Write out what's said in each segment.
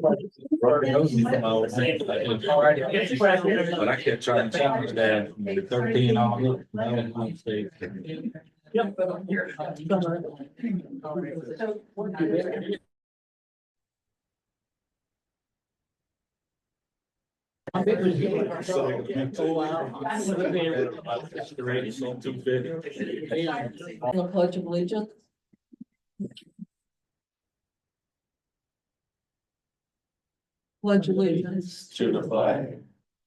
But I kept trying to challenge that from the 13 on. Yep. The Pledge of Allegiance. Pledge allegiance To the flag, of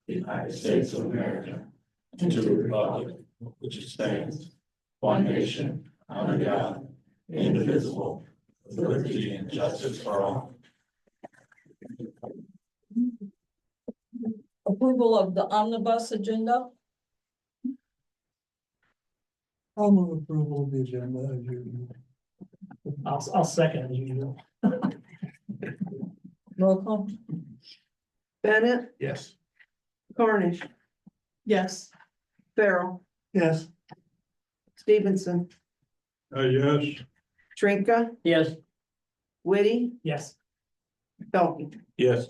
the United States of America, and to the republic which stands one nation under God, indivisible, with liberty and justice for all. approval of the omnibus agenda. I'll move approval of the agenda as usual. I'll second as usual. Roll call. Bennett, Yes. Cornish, Yes. Farrell, Yes. Stevenson, Yes. Trinka, Yes. Whitty, Yes. Pelkey. Yes.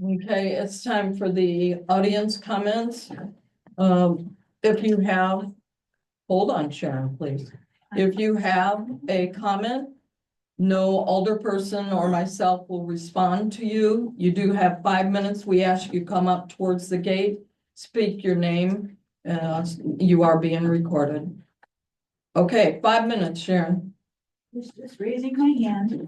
Okay, it's time for the audience comments. If you have, hold on, Sharon, please. If you have a comment, no alderperson or myself will respond to you. You do have 5 minutes. We ask you come up towards the gate, speak your name. You are being recorded. Okay, 5 minutes, Sharon. Just raising my hand.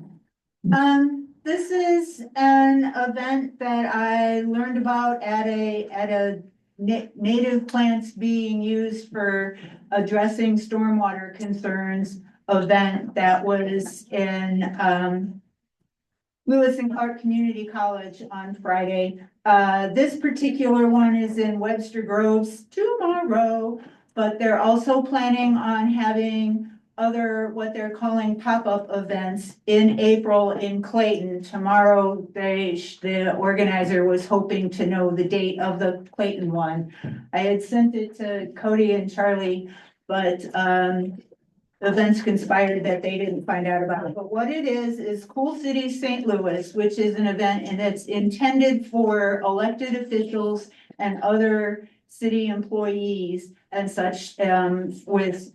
This is an event that I learned about at a native plants being used for addressing stormwater concerns event that was in, Lewis and Clark Community College on Friday. This particular one is in Webster Groves tomorrow, but they're also planning on having other, what they're calling pop-up events in April in Clayton. Tomorrow, the organizer was hoping to know the date of the Clayton one. I had sent it to Cody and Charlie, but events conspired that they didn't find out about it. But what it is Cool City St. Louis, which is an event and it's intended for elected officials and other city employees and such, with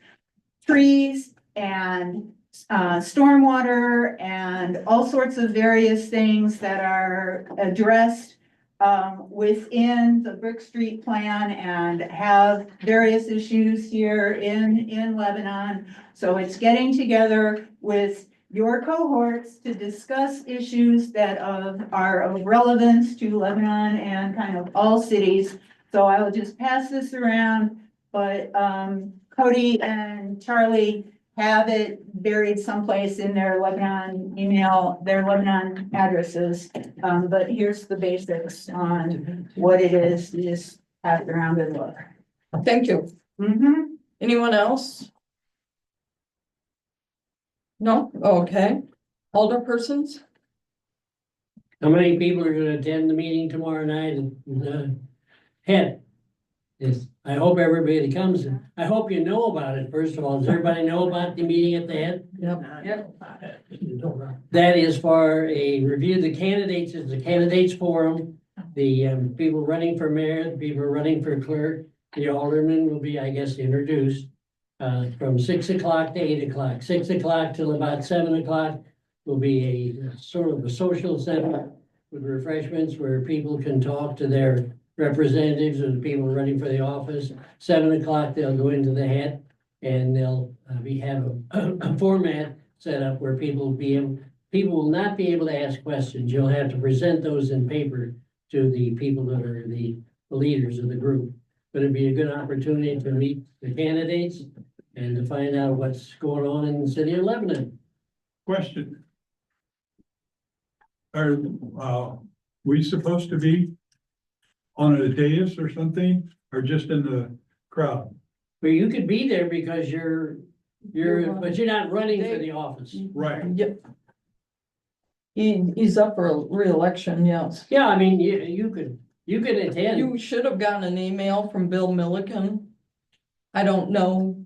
trees and stormwater and all sorts of various things that are addressed within the Brick Street plan and have various issues here in Lebanon. So it's getting together with your cohorts to discuss issues that are of relevance to Lebanon and kind of all cities. So I will just pass this around, but Cody and Charlie have it buried someplace in their Lebanon email, their Lebanon addresses. But here's the basics on what it is. You just pass it around and look. Thank you. Anyone else? No? Okay. Alderpersons? How many people are gonna attend the meeting tomorrow night and head? Yes, I hope everybody comes. I hope you know about it, first of all. Does everybody know about the meeting at the head? Yep. That is for a review of the candidates, it's a candidates forum. The people running for mayor, the people running for clerk, the aldermen will be, I guess, introduced. From 6 o'clock to 8 o'clock, 6 o'clock till about 7 o'clock will be a sort of a social setting with refreshments where people can talk to their representatives or the people running for the office. 7 o'clock, they'll go into the head and they'll have a format set up where people will not be able to ask questions. You'll have to present those in paper to the people that are the leaders of the group. But it'd be a good opportunity to meet the candidates and to find out what's going on in the city of Lebanon. Question. Are we supposed to be on a dais or something, or just in the crowd? But you could be there because but you're not running for the office. Right. Yep. He's up for re-election, yes. Yeah, I mean, you could attend. You should have gotten an email from Bill Milliken. I don't know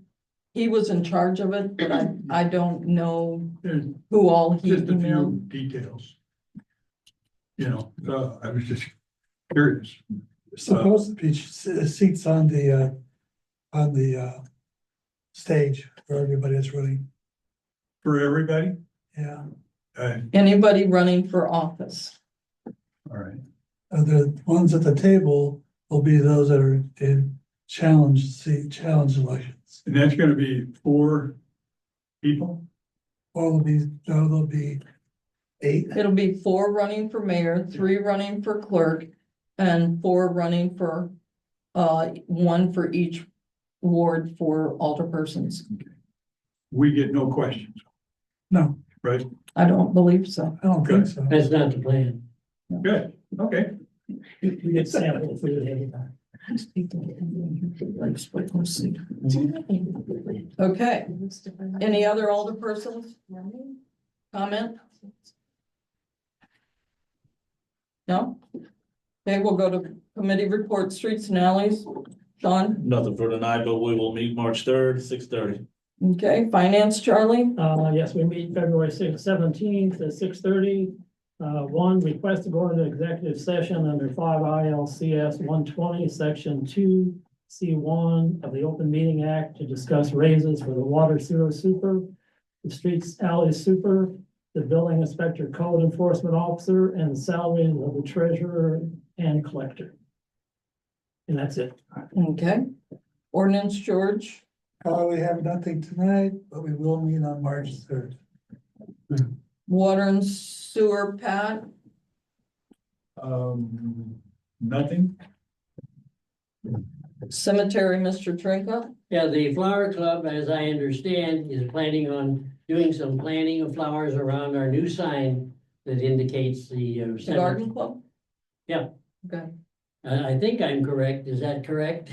he was in charge of it, but I don't know There's who all he just a few emailed. details. You know, so I was just curious. Supposed to be seats on the stage where everybody is running, For everybody? yeah. Anybody running for office. All right. The ones at the table will be those that are in challenge elections. And that's gonna be 4 people? Or there'll be 8, It'll be 4 running for mayor, 3 running for clerk, and 4 running for, 1 for each ward for alderpersons. We get no questions, no, right? I don't believe so. I don't think so. That's not the plan. Good, okay. We get sample food ahead of time. Okay, any other alderpersons? Comment? No? Okay, we'll go to committee report, streets and alleys. Sean, Nothing for tonight, but we will meet March 3rd, 6:30. okay, finance, Charlie? Yes, we meet February 17th at 6:30. One, request to go into executive session under 5 ILCS 120, section 2C1 of the Open Meeting Act to discuss raises for the water sewer super, the streets alley super, the building inspector code enforcement officer, and the salaries of the treasurer and collector. And that's it. Okay. Ordinance, George? We have nothing tonight, but we will meet on March 3rd. Water and sewer, Pat? Nothing? Cemetery, Mr. Trinka? Yeah, the Flower Club, as I understand, is planning on doing some planting of flowers around our new sign that indicates the The cemetery. garden club? Yeah. Okay, I think I'm correct. Is that correct?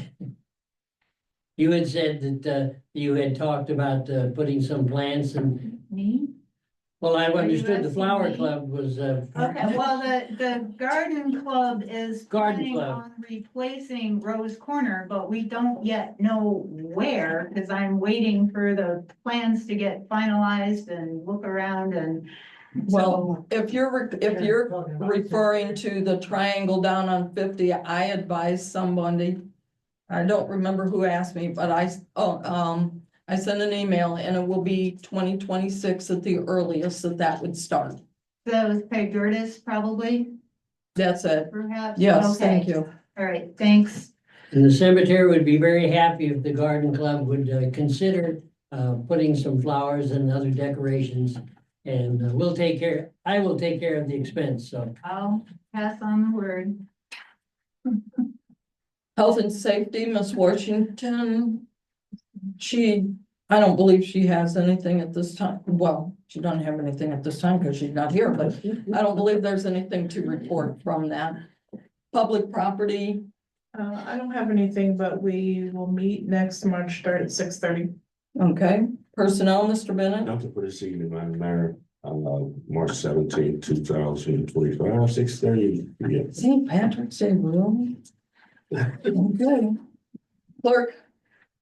You had said that you had talked about putting some plants and, Me? well, I Are you understood the asking Flower me? Club was Okay, well, the garden club is Garden planning club. on replacing Rose Corner, but we don't yet know where, because I'm waiting for the plans to get finalized and look around and. well, if you're referring to the triangle down on 50, I advised somebody. I don't remember who asked me, but I sent an email and it will be 2026 at the earliest that would start. So with Peg Dortis probably, That's it. perhaps? Yes, Okay. thank you. All right, thanks. And the cemetery would be very happy if the garden club would consider putting some flowers and other decorations. And I will take care of the expense, so. I'll pass on the word. Health and safety, Miss Washington. I don't believe she has anything at this time. Well, she doesn't have anything at this time because she's not here, but I don't believe there's anything to report from that. Public property, I don't have anything, but we will meet next March 3rd at 6:30. okay. Personnel, Mr. Bennett. Nothing for this evening, Madam Mayor, March 17, 2025, 6:30. Yeah. St. Patrick's Day, really? Okay. Clerk,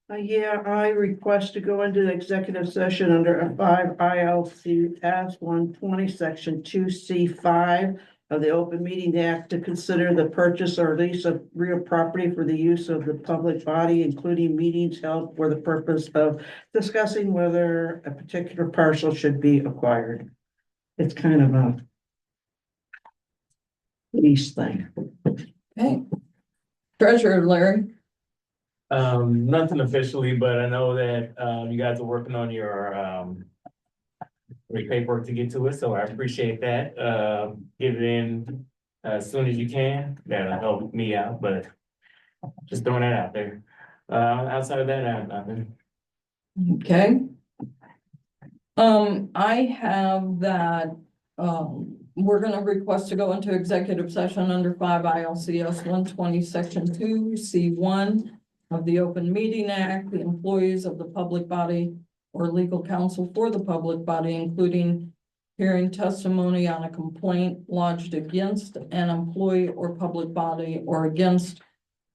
Yeah, I request to go into the executive session under a 5 ILCS 120, section 2C5 of the Open Meeting Act to consider the purchase or lease of real property for the use of the public body, including meetings held for the purpose of discussing whether a particular parcel should be acquired. It's kind of a lease thing. okay. Treasurer Larry, Nothing officially, but I know that, you guys are working on your, paperwork to get to us, so I appreciate that. Get it in as soon as you can. That'll help me out, but just throwing that out there. Outside of that, I have nothing. okay. I have that, we're gonna request to go into executive session under 5 ILCS 120, section 2C1 of the Open Meeting Act, the employees of the public body or legal counsel for the public body, including hearing testimony on a complaint lodged against an employee or public body or against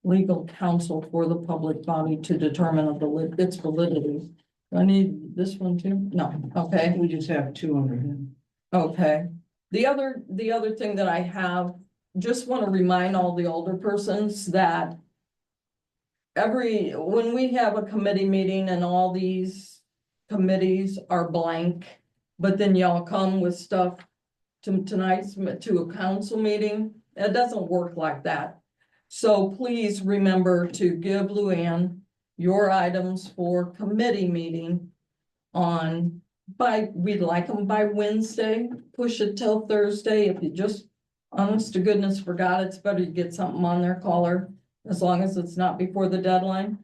legal counsel for the public body to determine its validity. I need this one too? No, okay. We just have two under him. Okay, the other thing that I have, just want to remind all the older persons that when we have a committee meeting and all these committees are blank, but then y'all come with stuff to a council meeting, it doesn't work like that. So please remember to give Luann your items for committee meeting we'd like them by Wednesday, push it till Thursday. If you just, honest to goodness, forgot, it's better you get something on their caller, as long as it's not before the deadline,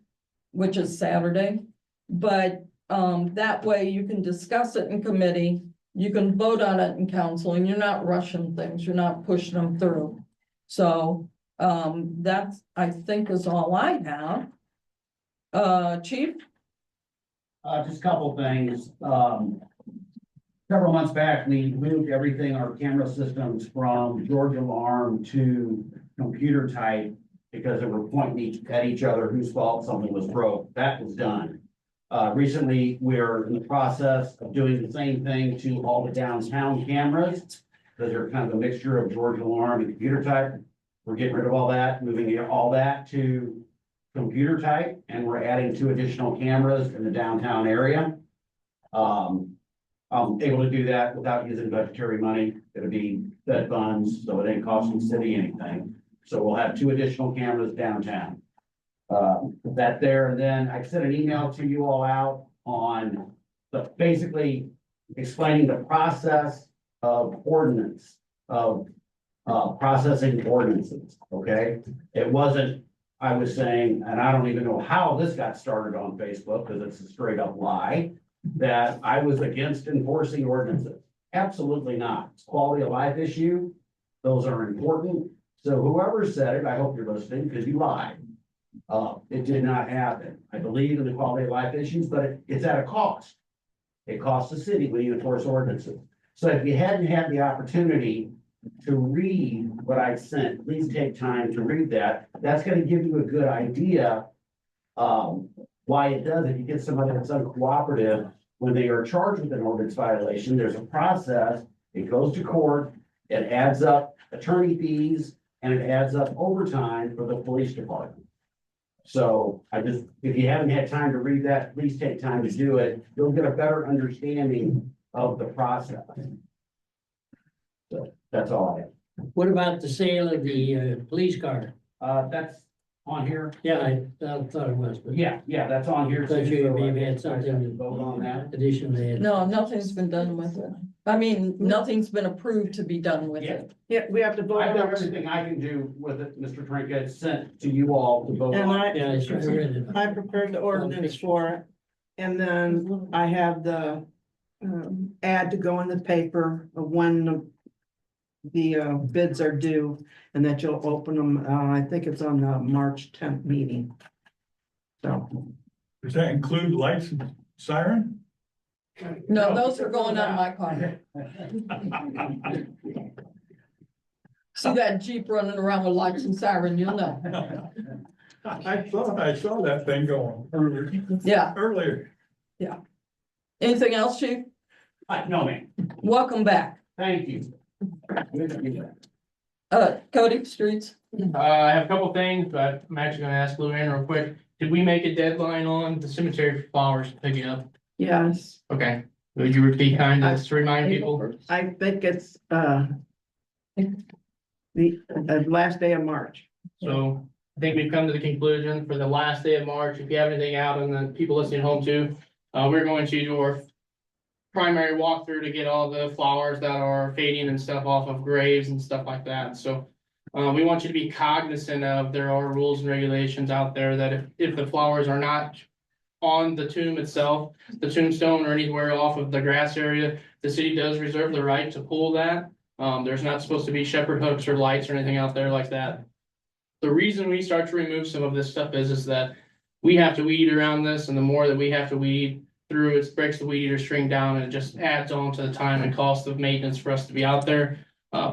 which is Saturday. But that way you can discuss it in committee, you can vote on it in council, and you're not rushing things, you're not pushing them through. So that's, I think, is all I have. Chief? Just a couple things. Several months back, we moved everything, our camera systems from Georgia Alarm to computer type because they were pointing at each other whose fault something was broke. That was done. Recently, we're in the process of doing the same thing to all the downtown cameras. Those are kind of a mixture of Georgia Alarm and computer type. We're getting rid of all that, moving all that to computer type, and we're adding 2 additional cameras in the downtown area. I'm able to do that without using budgetary money. It'll be Fed funds, so it ain't costing the city anything. So we'll have 2 additional cameras downtown. Put that there, and then I sent an email to you all out on basically explaining the process of ordinance, of processing ordinances, okay? It wasn't, I was saying, and I don't even know how this got started on Facebook, because it's a straight up lie, that I was against enforcing ordinances. Absolutely not. It's a quality of life issue. Those are important. So whoever said it, I hope you're listening, because you lied. It did not happen. I believe in the quality of life issues, but it's at a cost. It costs the city when you enforce ordinances. So if you hadn't had the opportunity to read what I sent, please take time to read that. That's going to give you a good idea why it does. If you get somebody that's uncooperative when they are charged with an ordinance violation, there's a process. It goes to court. It adds up attorney fees and it adds up overtime for the police department. So if you haven't had time to read that, please take time to do it. You'll get a better understanding of the process. So that's all I have. What about the sale of the police car? That's on here. Yeah, I thought it was, but. Yeah, that's on here. Thought you So maybe I had something to vote on that. additionally. No, nothing's been done with it. I mean, nothing's been approved to be done with it. Yeah, we have to vote I on have it. everything I can do with it, Mr. Trinket, sent to you all to vote And on. Yeah, I sure read it. I prepared the ordinance for it. And then I have the ad to go in the paper of when the bids are due, and that you'll open them, I think it's on the March 10th meeting. So, Does that include lights and siren? No, those are going on my car. See that Jeep running around with lights and siren, you'll know. I thought I saw that thing going earlier. Yeah. Anything else, Chief? No, ma'am. Welcome back. Thank you. Good to be back. Cody, streets. I have a couple things, but I'm actually gonna ask Luann real quick. Did we make a deadline on the cemetery for flowers to pick it up? yes, Okay, would you repeat kind of to remind people? I think it's the last day of March. So I think we've come to the conclusion for the last day of March. If you have anything out and the people listening home too, we're going to do our primary walkthrough to get all the flowers that are fading and stuff off of graves and stuff like that. So we want you to be cognizant of, there are rules and regulations out there that if the flowers are not on the tomb itself, the tombstone or anywhere off of the grass area, the city does reserve the right to pull that. There's not supposed to be shepherd hooks or lights or anything out there like that. The reason we start to remove some of this stuff is that we have to weed around this, and the more that we have to weed through, it breaks the weed eater string down, and it just adds on to the time and cost of maintenance for us to be out there.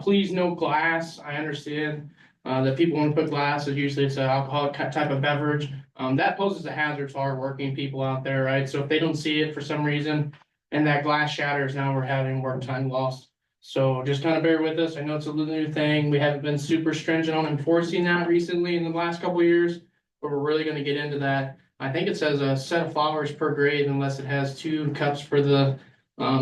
Please no glass. I understand that people want to put glass, usually it's an alcoholic type of beverage. That poses a hazard to our working people out there, right? So if they don't see it for some reason and that glass shatters, now we're having work time lost. So just kind of bear with us. I know it's a little new thing. We haven't been super stringent on enforcing that recently in the last couple of years, but we're really going to get into that. I think it says a set of flowers per grave unless it has 2 cups for the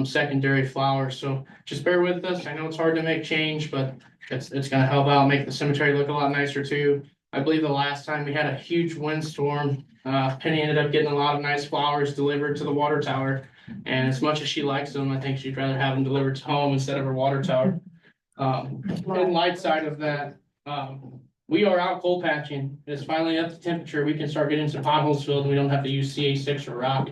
secondary flowers. So just bear with us. I know it's hard to make change, but it's going to help out, make the cemetery look a lot nicer too. I believe the last time we had a huge windstorm, Penny ended up getting a lot of nice flowers delivered to the water tower. And as much as she likes them, I think she'd rather have them delivered to home instead of her water tower. In light side of that, we are out coal patching. It's finally up to temperature. We can start getting some potholes filled and we don't have to use CA6 or rock.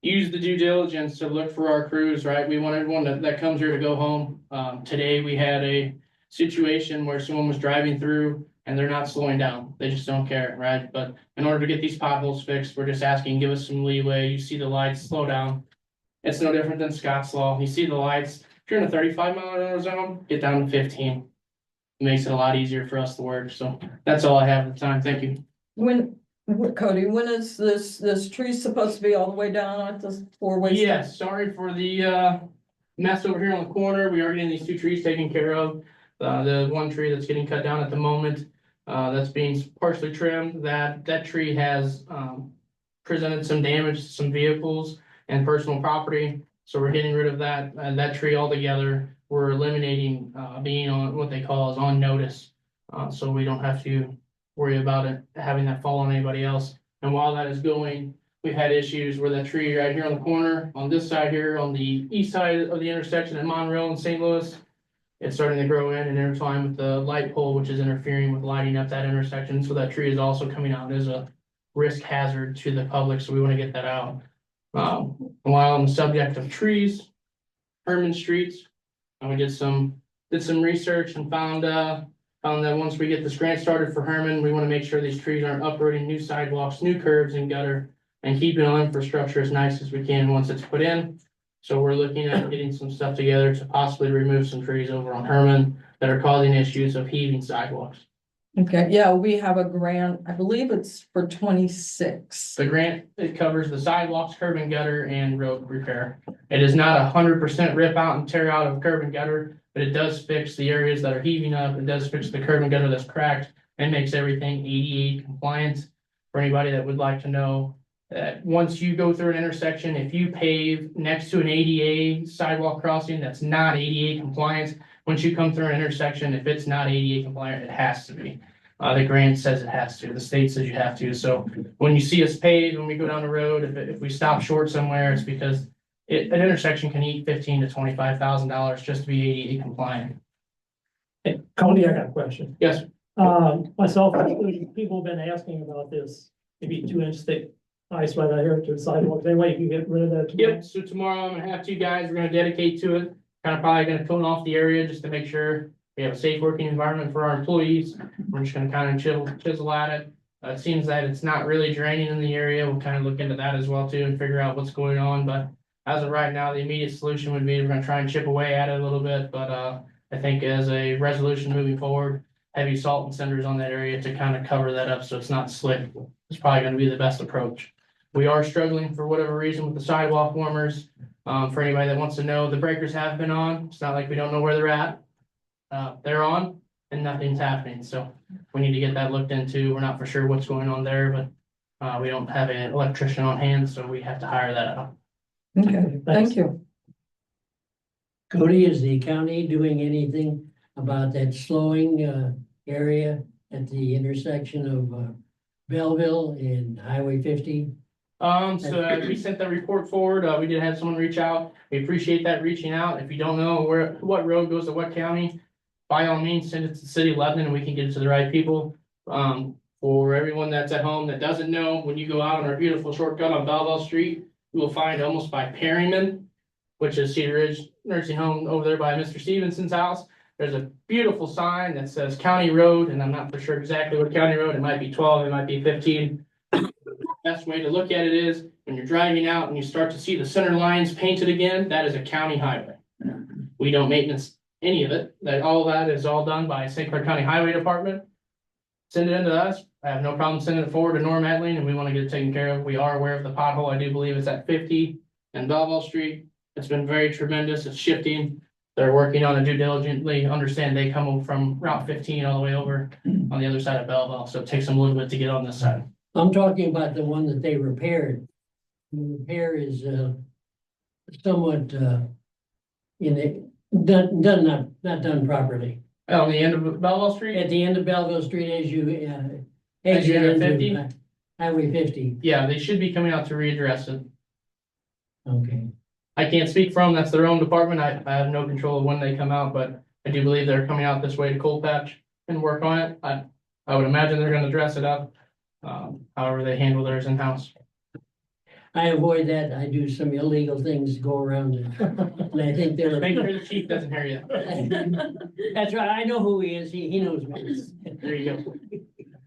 Use the due diligence to look for our crews, right? We want everyone that comes here to go home. Today we had a situation where someone was driving through and they're not slowing down. They just don't care, right? But in order to get these potholes fixed, we're just asking, give us some leeway. You see the lights, slow down. It's no different than Scott's Law. You see the lights, if you're in a 35-mile-an-hour zone, get down to 15. It makes it a lot easier for us to work. So that's all I have at the time. Thank you. Cody, when is this tree supposed to be all the way down at the 4-way? Yes, sorry for the mess over here on the corner. We are getting these 2 trees taken care of. The one tree that's getting cut down at the moment, that's being partially trimmed. That tree has presented some damage to some vehicles and personal property. So we're getting rid of that tree altogether. We're eliminating being on what they call is on notice. So we don't have to worry about it having that fall on anybody else. And while that is going, we've had issues where that tree right here on the corner, on this side here, on the east side of the intersection at Monroe and St. Louis, it's starting to grow in and intertwine with the light pole, which is interfering with lighting up that intersection. So that tree is also coming out as a risk hazard to the public. So we want to get that out. While on the subject of trees, Herman Streets, we did some research and found that once we get this grant started for Herman, we want to make sure these trees aren't uprooting new sidewalks, new curbs and gutter, and keeping our infrastructure as nice as we can once it's put in. So we're looking at getting some stuff together to possibly remove some trees over on Herman that are causing issues of heaving sidewalks. Okay, yeah, we have a grant, I believe it's for 26. The grant, it covers the sidewalks, curb and gutter, and road repair. It is not 100% rip out and tear out of curb and gutter, but it does fix the areas that are heaving up. It does fix the curb and gutter that's cracked and makes everything ADA compliant. For anybody that would like to know, that once you go through an intersection, if you pave next to an ADA sidewalk crossing that's not ADA compliant, once you come through an intersection, if it's not ADA compliant, it has to be. The grant says it has to, the state says you have to. So when you see us pave, when we go down the road, if we stop short somewhere, it's because an intersection can eat $15,000 to $25,000 just to be ADA compliant. Hey, Cody, I got a question. Yes. Myself, people have been asking about this, maybe 2-inch thick ice right out here to the sidewalks. Any way you can get rid of that? tomorrow? Yep, so tomorrow I'm gonna have 2 guys we're gonna dedicate to it. Probably gonna cone off the area just to make sure we have a safe working environment for our employees. We're just gonna kind of chisel at it. It seems that it's not really draining in the area. We'll kind of look into that as well too and figure out what's going on. But as of right now, the immediate solution would be we're gonna try and chip away at it a little bit. But I think as a resolution moving forward, heavy salt and cinders on that area to kind of cover that up so it's not slick. It's probably gonna be the best approach. We are struggling for whatever reason with the sidewalk warmers. For anybody that wants to know, the breakers have been on. It's not like we don't know where they're at. They're on and nothing's happening. So we need to get that looked into. We're not for sure what's going on there, but we don't have an electrician on hand, so we have to hire that out. Okay, thank you. Cody, is the county doing anything about that slowing area at the intersection of Belleville and Highway 50? So we sent that report forward. We did have someone reach out. We appreciate that reaching out. If you don't know what road goes to what county, by all means, send it to the city of Lebanon and we can get it to the right people. For everyone that's at home that doesn't know, when you go out on our beautiful shortcut on Belleville Street, you will find almost by Perryman, which is Cedar Ridge Nursing Home over there by Mr. Stevenson's house. There's a beautiful sign that says County Road, and I'm not for sure exactly what county road. It might be 12, it might be 15. Best way to look at it is when you're driving out and you start to see the center lines painted again, that is a county highway. We don't maintenance any of it. All of that is all done by St. Clair County Highway Department. send it into us. I have no problem sending it forward to Norm Edling, and we want to get it taken care of. We are aware of the pothole. I do believe it's at 50 and Belleville Street. It's been very tremendous. It's shifting. They're working on it due diligently. Understand they come from Route 15 all the way over on the other side of Belleville, so it takes them a little bit to get on this side. I'm talking about the one that they repaired. The repair is, somewhat, not done properly. On the end of Belleville Street? At the end of Belleville Street, as you, As you exit enter into 50? Highway 50, Yeah, they should be coming out to readdress it. okay. I can't speak from, that's their own department. I have no control of when they come out, but I do believe they're coming out this way to Cold Patch and work on it. I would imagine they're gonna dress it up. However they handle theirs in-house. I avoid that, I do some illegal things to go around it, and I think they're. Make sure the chief doesn't hear you. That's right, I know who he is, he knows me. There you go.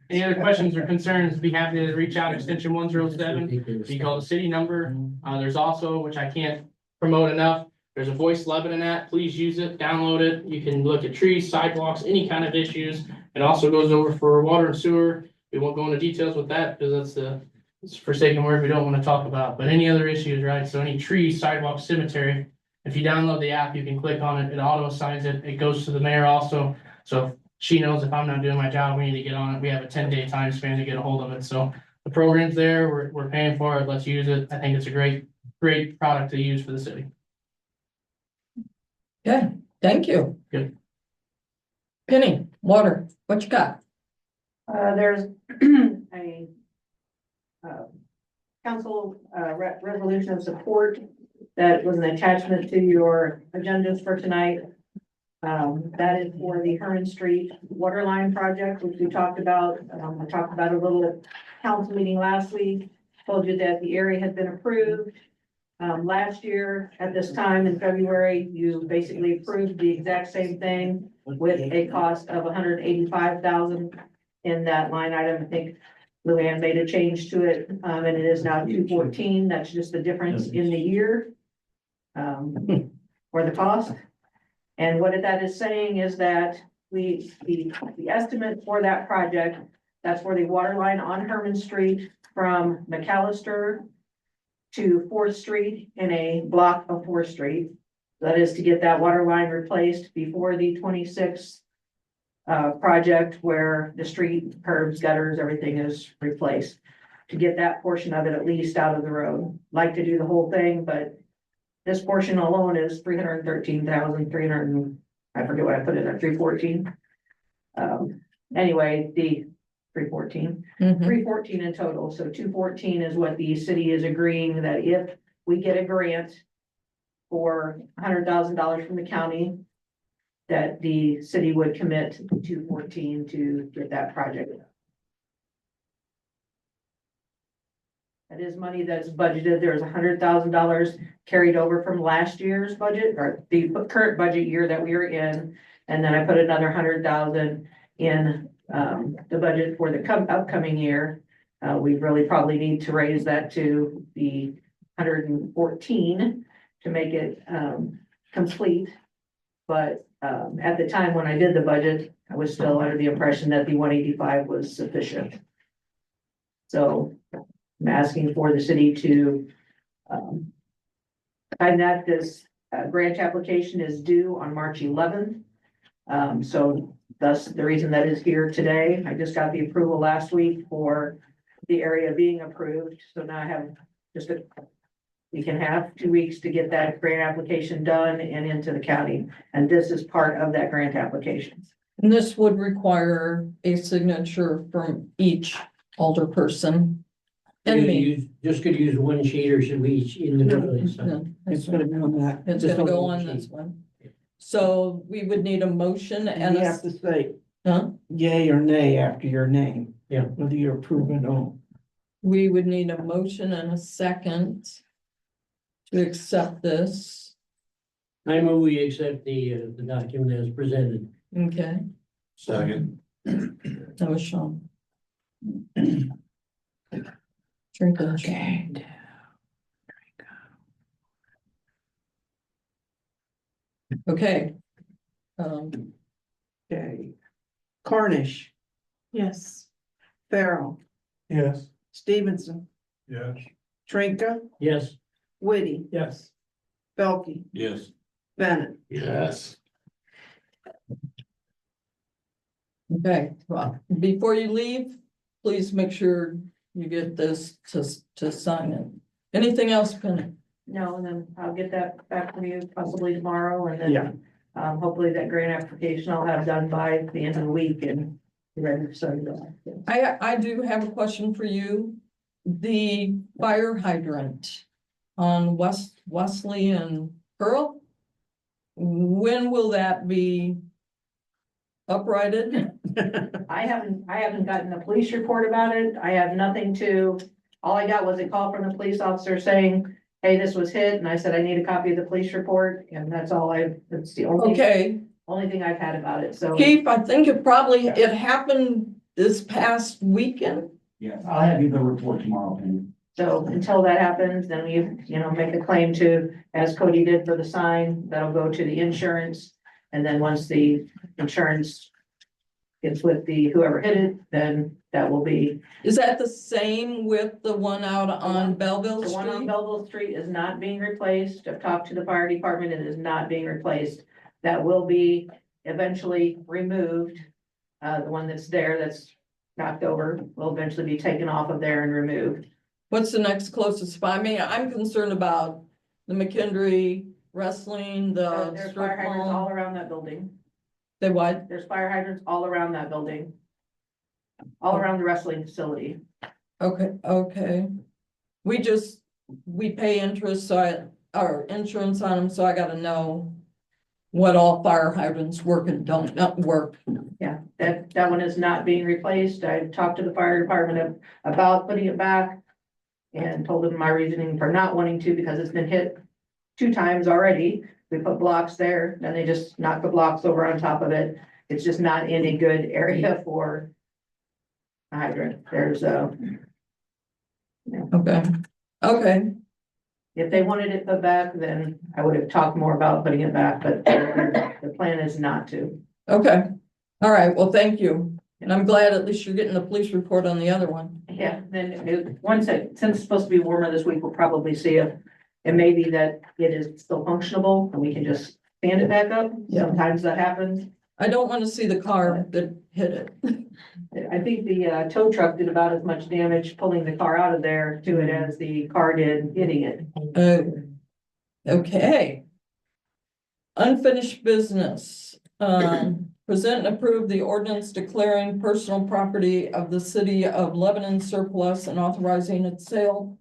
Any other questions or concerns, be happy to reach out, extension 107. You can call the city number. There's also, which I can't promote enough, there's a voice Lebanon app. Please use it, download it. You can look at trees, sidewalks, any kind of issues. It also goes over for water and sewer. We won't go into details with that because it's forsaken word we don't want to talk about, but any other issues, right? So any trees, sidewalks, cemetery, if you download the app, you can click on it, it auto assigns it, it goes to the mayor also. So if she knows if I'm not doing my job, we need to get on it. We have a 10-day time span to get a hold of it. So the program's there, we're paying for it, let's use it. I think it's a great product to use for the city. Okay, thank you. Good. Penny, water, what you got? There's a council resolution of support that was an attachment to your agendas for tonight. That is for the Herman Street water line project, which we talked about. I talked about a little at council meeting last week. Told you that the area had been approved. Last year at this time in February, you basically approved the exact same thing with a cost of $185,000 in that line item. I think Luann made a change to it, and it is now 214. That's just the difference in the year. Or the cost. And what that is saying is that the estimate for that project, that's for the water line on Herman Street from McAllister to 4th Street in a block of 4th Street. That is to get that water line replaced before the 26th project where the street, curbs, gutters, everything is replaced. To get that portion of it at least out of the road. Like to do the whole thing, but this portion alone is 313,300, I forget what I put in there, 314. Anyway, the 314. 314 in total, so 214 is what the city is agreeing that if we get a grant for $100,000 from the county, that the city would commit 214 to get that project. That is money that's budgeted. There's $100,000 carried over from last year's budget or the current budget year that we are in. And then I put another 100,000 in the budget for the upcoming year. We really probably need to raise that to the 114 to make it complete. But at the time when I did the budget, I was still under the impression that the 185 was sufficient. So I'm asking for the city to find that this grant application is due on March 11th. So thus the reason that is here today. I just got the approval last week for the area being approved. So now I have we can have 2 weeks to get that grant application done and into the county. And this is part of that grant application. And this would require a signature from each alderperson. And me. Just could use one sheet or should we each individually sign? No, It's gonna be on that. it's gonna go on this one. So we would need a motion and You have to say huh? yay or nay after your name. Yeah. Whether you approve or no. We would need a motion and a second to accept this. I move we accept the document as presented. Okay, Second. that was Sean. Drink it. Okay. Okay. Okay. Cornish, Yes. Farrell, Yes. Stevenson, Yes. Trinka, Yes. Whitty, Yes. Belkey, Yes. Bennett. Yes. Okay, well, before you leave, please make sure you get this to sign it. Anything else, Penny? No, and then I'll get that back from you possibly tomorrow and Yeah. then, hopefully that grant application I'll have done by the end of the week and be ready to start that. I do have a question for you. The fire hydrant on Wesley and Pearl? When will that be uprighted? I haven't gotten a police report about it. I have nothing to, all I got was a call from the police officer saying, hey, this was hit, and I said, I need a copy of the police report, and that's the Okay, only thing I've had about it, so. Keith, I think it happened this past weekend. Yeah, I'll have you the report tomorrow, Penny. So until that happens, then we, make a claim to, as Cody did for the sign, that'll go to the insurance. And then once the insurance gets with whoever hit it, then that will be. Is that the same with the one out on Belleville The one on Street? Belleville Street is not being replaced. I've talked to the fire department, it is not being replaced. That will be eventually removed. The one that's there that's knocked over will eventually be taken off of there and removed. What's the next closest spot? I mean, I'm concerned about the McKendree wrestling, the There's strip fire hydrants all mall. around that building. They what? There's fire hydrants all around that building. All around the wrestling facility. Okay. We pay interest, or insurance on them, so I gotta know what all fire hydrants work and don't not work. Yeah, that one is not being replaced. I talked to the fire department about putting it back. And told them my reasoning for not wanting to, because it's been hit 2 times already. We put blocks there, then they just knock the blocks over on top of it. It's just not in a good area for a hydrant. There's Okay, if they wanted it put back, then I would have talked more about putting it back, but the plan is not to. okay. All right, well, thank you. And I'm glad at least you're getting the police report on the other one. Yeah, since it's supposed to be warmer this week, we'll probably see if it may be that it is still functionable and we can just stand it back up. Yeah. Sometimes that happens. I don't want to see the car that hit it. I think the tow truck did about as much damage pulling the car out of there to it as the car did hitting it. Okay. Unfinished business. Present and approve the ordinance declaring personal property of the city of Lebanon surplus and authorizing its sale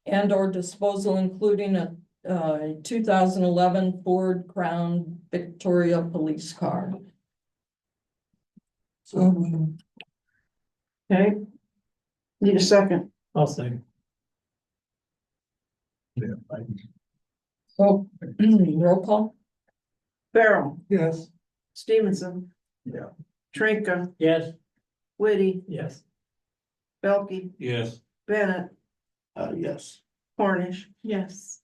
and or disposal, including a 2011 Ford Crown Victoria police car. So, Okay. Need a second. I'll say. Oh, roll call? Farrell, yes. Stevenson. Yeah. Trinka, Yes. Whitty, Yes. Belkey, Yes. Bennett, Yes. Cornish. Yes.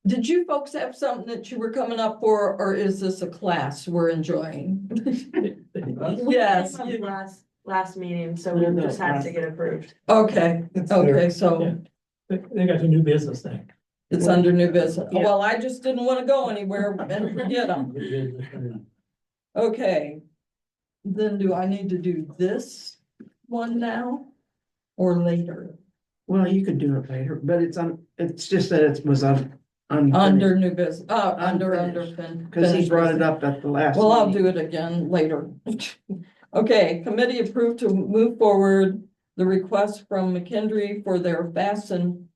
Did you folks have something that you were coming up for, or is this a class we're enjoying? Yes. Last meeting, so we just had to get approved. Okay, It's there. okay, so Yeah. They got a new business thing. it's under new business. Yeah. Well, I just didn't want to go anywhere and forget them. Okay. Then do I need to do this one now or later? Well, you could do it later, but it's just that it was Under new business, under Unfinished. fin. Because he finished brought it business. up at the last. Well, I'll meeting. do it again later. Okay, committee approved to move forward the request from McKendree for their Fast and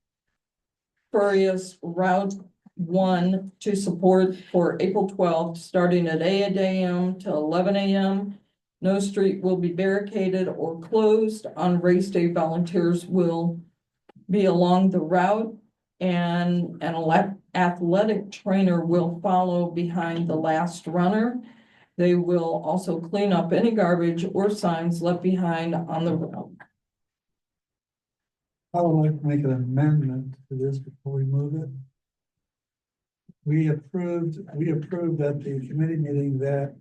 Furious Route 1 to support for April 12th, starting at 8 a.m. till 11 a.m. No street will be barricaded or closed. On race day, volunteers will be along the route, and an athletic trainer will follow behind the last runner. They will also clean up any garbage or signs left behind on the route. I would like to make an amendment to this before we move it. We approved at the committee meeting that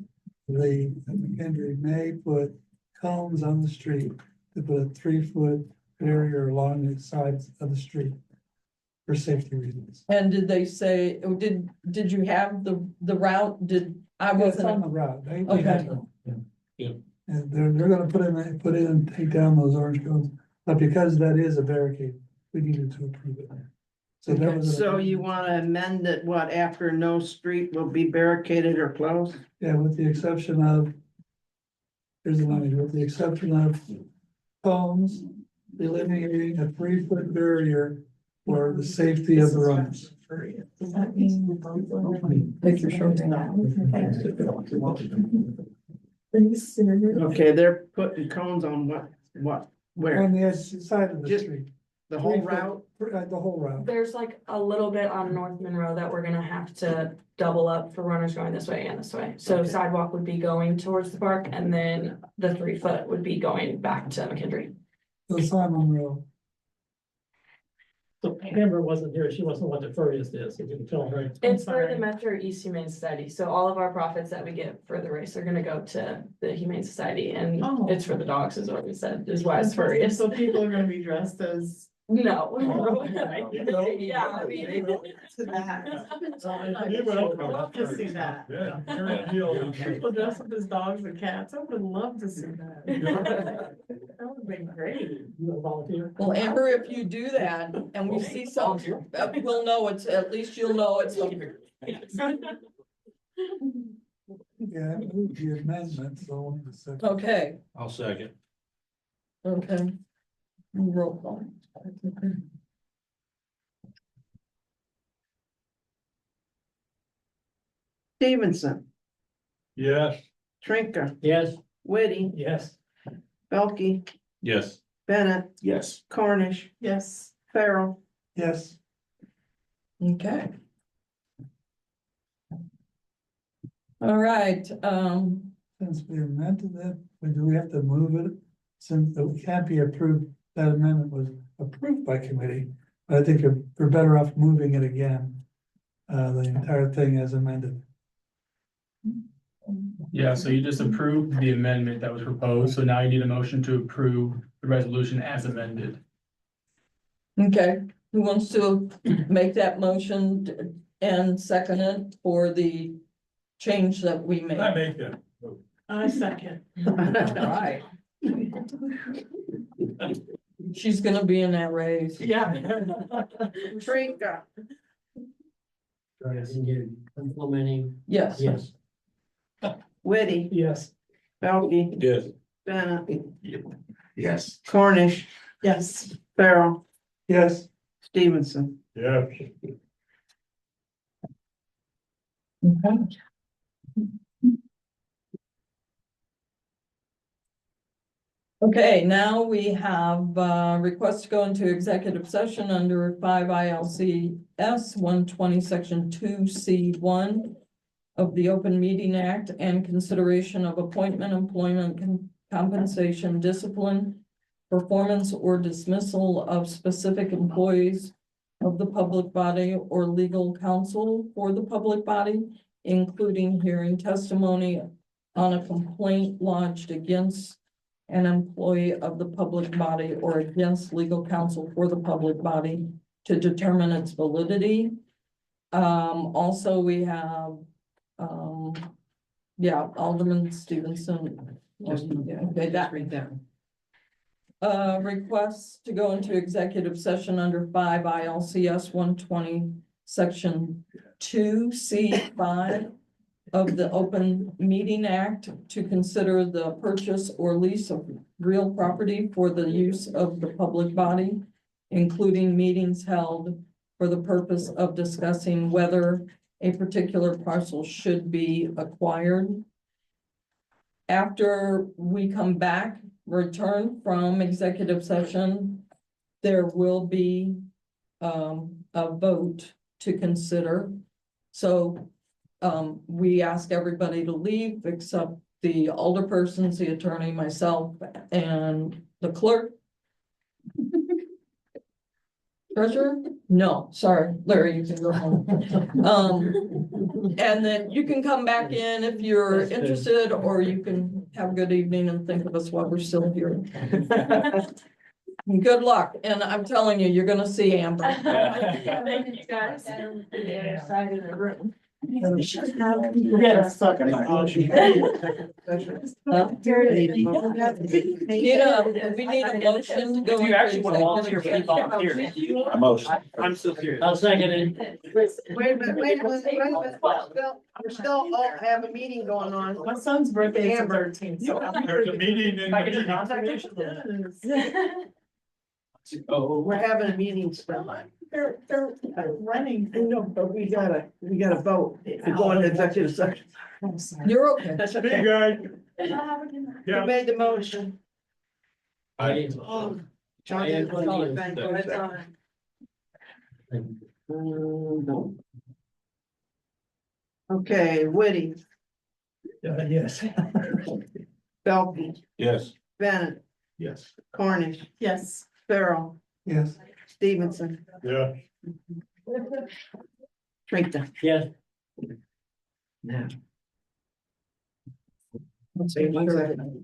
the McHenry may put cones on the street to put a 3-foot barrier along the sides of the street for safety reasons. And did they say, did you have the route? I It's on wasn't, the route. Okay. And they're gonna put in and take down those orange cones, but because that is a barricade, we needed to approve it. So that was. So you wanna amend it, what, after no street will be barricaded or closed? Yeah, with the exception of. Here's the language, with the exception of cones, eliminating a 3-foot barrier for the safety of the runners. take your shirt Okay, they're putting cones on what, where? On the edge side of the Just street. The whole route? The whole route. There's like a little bit on North Monroe that we're gonna have to double up for runners going this way and this way. So Okay. sidewalk would be going towards the park and then the 3-foot would be going back to McKendree. The Simon Road. So Amber wasn't here, she wasn't what the furthest is, if you can tell her. It's for the Metro East Humane Society. So all of our profits that we get for the race are gonna go to the Humane Society and Oh. it's for the dogs is what we said, is why it's furry. So people are gonna be dressed as. No. Oh. Yeah, I mean. To that. You will. I'd love to see that. Yeah. People dressed up as dogs and cats, I would love to see that. That would be great. You a volunteer? Well, Amber, if you do that and we see something, we'll know it's, at least you'll know it's. Yeah, I moved the amendment, so only the second. Okay, I'll second. okay. Roll call. Stevenson, Yes. Trinka, Yes, Whitty, Yes. Belkey, Yes. Bennett, Yes. Cornish, Yes. Farrell. Yes, Okay. All right, since we amended that, do we have to move it? Since it can't be approved, that amendment was approved by committee, but I think we're better off moving it again. The entire thing as amended. Yeah, so you just approved the amendment that was proposed, so now you need a motion to approve the resolution as amended. okay, who wants to make that motion and second it for the change that we made? I make it. I second. Right. She's gonna be in that race. Yeah. Trinka, sorry, I didn't get it. Implementing, Yes. yes. Whitty, Yes. Belkey, Yes. Bennett, Yes. Cornish, Yes. Farrell, Yes, Stevenson. Yeah. Okay. Okay, now we have request to go into executive session under 5 ILCS 120, section 2C1 of the Open Meeting Act and consideration of appointment, employment, compensation, discipline, performance, or dismissal of specific employees of the public body or legal counsel for the public body, including hearing testimony on a complaint lodged against an employee of the public body or against legal counsel for the public body to determine its validity. Also, we have, Alderman Stevenson. Okay, that read down. Requests to go into executive session under 5 ILCS 120, section 2C5 of the Open Meeting Act to consider the purchase or lease of real property for the use of the public body, including meetings held for the purpose of discussing whether a particular parcel should be acquired. After we come back, return from executive session, there will be a vote to consider. So we ask everybody to leave except the alderpersons, the attorney, myself, and the clerk. Treasurer? No, sorry, Larry, you can go home. And then you can come back in if you're interested, or you can have a good evening and think of us while we're still here. Good luck, and I'm telling you, you're gonna see Amber. Thank you, guys. Side of the room. Huh? We need a motion to go. If you actually want to into volunteer, please volunteer. executive A motion. I'm still curious. I'll second it. Wait a minute. We're still all have a meeting going on. My son's birthday is the Amber. 13th, so. There's a meeting in If I get your the contact information. Oh. We're having a meeting still. They're running. I know, but we gotta vote to go into executive session. You're okay. That's Hey, okay. guys. You Yeah. made the motion. I- John, I- thank you. Okay, Whitty, Yes. Belkey, Yes. Bennett, Yes. Cornish, Yes. Farrell, Yes. Stevenson, Yeah. Trinka. Yes. Let's see, one second.